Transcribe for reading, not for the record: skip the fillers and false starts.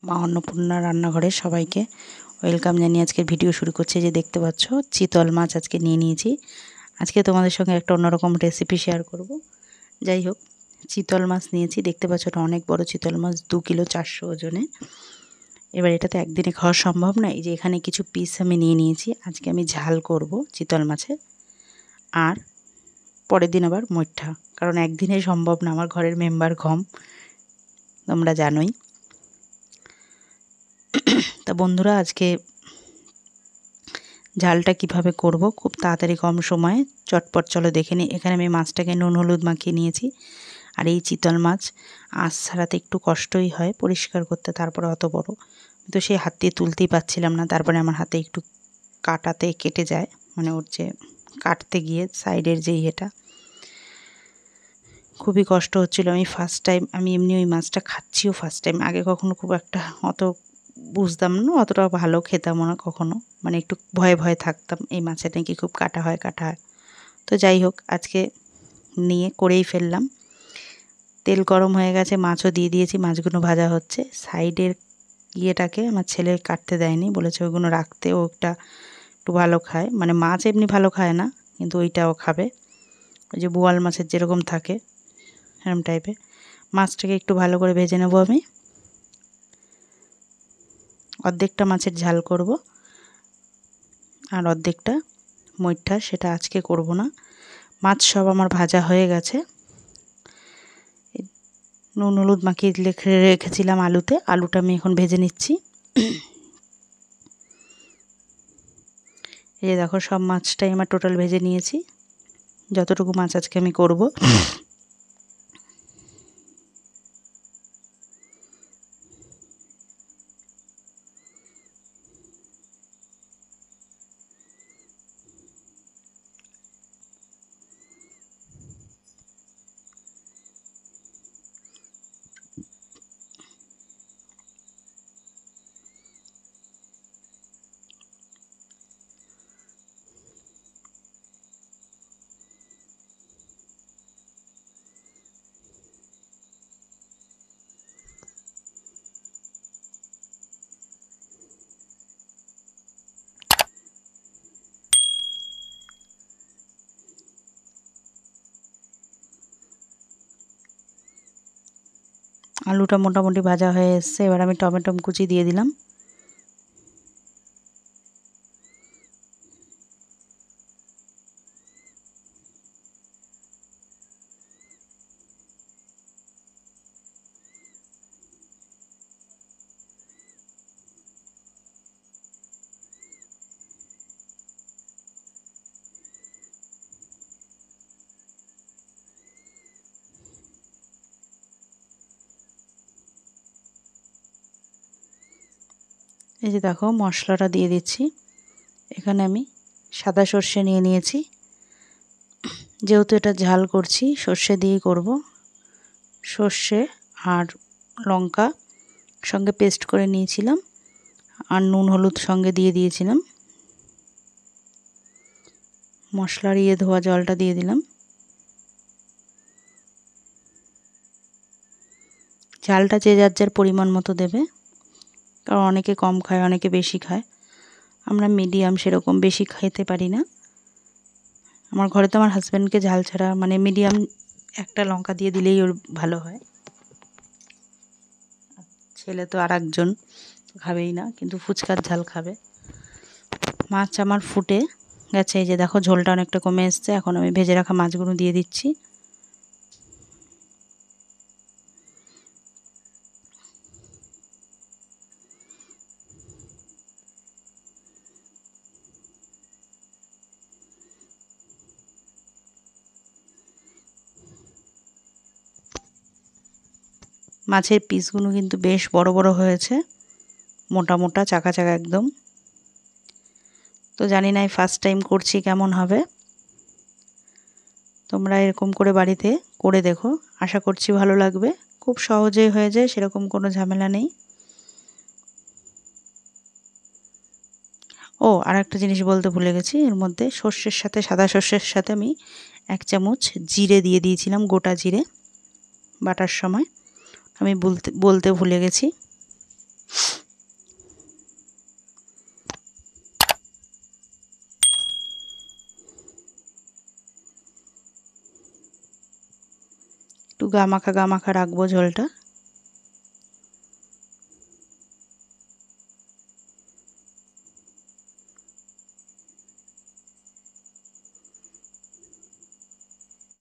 মা অন্নপূর্ণা রান্নাঘরে সবাইকে ওয়েলকাম জানিয়ে আজকের ভিডিও শুরু করছি। যে দেখতে পাচ্ছ চিতল মাছ আজকে নিয়ে নিয়েছি। আজকে তোমাদের সঙ্গে একটা অন্যরকম রেসিপি শেয়ার করব। যাই হোক, চিতল মাছ নিয়েছি, দেখতে পাচ্ছ এটা অনেক বড় চিতল মাছ, 2 কিলো 400 ওজনে। এবার এটা তো একদিনে খাওয়া সম্ভব না, এই যে এখানে কিছু পিস আমি নিয়ে নিয়েছি। আজকে আমি ঝাল করব চিতল মাছের, আর পরের দিন আবার মৈঠা, কারণ একদিনে সম্ভব না, আমার ঘরের মেম্বার কম, তোমরা জানোই। তা বন্ধুরা, আজকে ঝালটা কিভাবে করব খুব তাড়াতাড়ি কম সময়ে চটপট চলো দেখে নিই। এখানে আমি মাছটাকে নুন হলুদ মাখিয়ে নিয়েছি। আর এই চিতল মাছ আঁশ ছাড়াতে একটু কষ্টই হয় পরিষ্কার করতে, তারপরে অত বড় তো সেই হাত দিয়ে তুলতেই পারছিলাম না, তারপরে আমার হাতে একটু কাটাতে কেটে যায়, মানে ওর যে কাটতে গিয়ে সাইডের যে ইয়েটা খুবই কষ্ট হচ্ছিল। আমি ফার্স্ট টাইম, আমি এমনি ওই মাছটা খাচ্ছিও ফার্স্ট টাইম, আগে কখনো খুব একটা অত বুঝতাম না, অতটা ভালো খেতাম না কখনো, মানে একটু ভয়ে ভয়ে থাকতাম এই মাছের নাকি খুব কাটা হয়। তো যাই হোক, আজকে নিয়ে করেই ফেললাম। তেল গরম হয়ে গেছে, মাছও দিয়ে দিয়েছি, মাছগুলো ভাজা হচ্ছে। সাইডের ইয়েটাকে আমার ছেলে কাটতে দেয়নি, বলেছে ওইগুলো রাখতে, ও একটু ভালো খায়, মানে মাছ এমনি ভালো খায় না কিন্তু ওইটাও খাবে, ওই যে বোয়াল মাছের যেরকম থাকে এরকম টাইপের। মাছটাকে একটু ভালো করে ভেজে নেব আমি। অর্ধেকটা মাছের ঝাল করব আর অর্ধেকটা মৈঠা, সেটা আজকে করব না। মাছ সব আমার ভাজা হয়ে গেছে, নুন হলুদ মাখিয়ে রেখেছিলাম আলুতে, আলুটা আমি এখন ভেজে নিচ্ছি। এই যে দেখো, সব মাছটাই আমার টোটাল ভেজে নিয়েছি, যতটুকু মাছ আজকে আমি করব। আলুটা মোটামুটি ভাজা হয়ে এসছে, এবার আমি টমেটো কুচি দিয়ে দিলাম। এই যে দেখো, মশলাটা দিয়ে দিচ্ছি। এখানে আমি সাদা সর্ষে নিয়ে নিয়েছি, যেহেতু এটা ঝাল করছি সর্ষে দিয়েই করব। সর্ষে আর লঙ্কা সঙ্গে পেস্ট করে নিয়েছিলাম, আর নুন হলুদ সঙ্গে দিয়ে দিয়েছিলাম। মশলার ধোয়া জলটা দিয়ে দিলাম। ঝালটা যে যার যার পরিমাণ মতো দেবে, কারণ অনেকে কম খায়, অনেকে বেশি খায়। আমরা মিডিয়াম, সেরকম বেশি খেতে পারি না। আমার ঘরে তো আমার হাজব্যান্ডকে ঝাল ছাড়া, মানে মিডিয়াম একটা লঙ্কা দিয়ে দিলেই ওর ভালো হয়। ছেলে তো আর একজন খাবেই না, কিন্তু ফুচকার ঝাল খাবে। মাছ আমার ফুটে গেছে, এই যে দেখো ঝোলটা অনেকটা কমে এসছে। এখন আমি ভেজে রাখা মাছগুলো দিয়ে দিচ্ছি। মাছের পিসগুলো কিন্তু বেশ বড় বড় হয়েছে, মোটা মোটা চাকা চাকা একদম। তো জানি না, ফার্স্ট টাইম করছি, কেমন হবে। তোমরা এরকম করে বাড়িতে করে দেখো, আশা করছি ভালো লাগবে। খুব সহজেই হয়ে যায়, সেরকম কোনো ঝামেলা নেই। ও, আর একটা জিনিস বলতে ভুলে গেছি, এর মধ্যে সর্ষের সাথে, সাদা সর্ষের সাথে আমি 1 চামচ জিরে দিয়ে দিয়েছিলাম, গোটা জিরে বাটার সময়, আমি বলতে ভুলে গেছি। গামাখা গামাখা রাখবো ঝোলটা।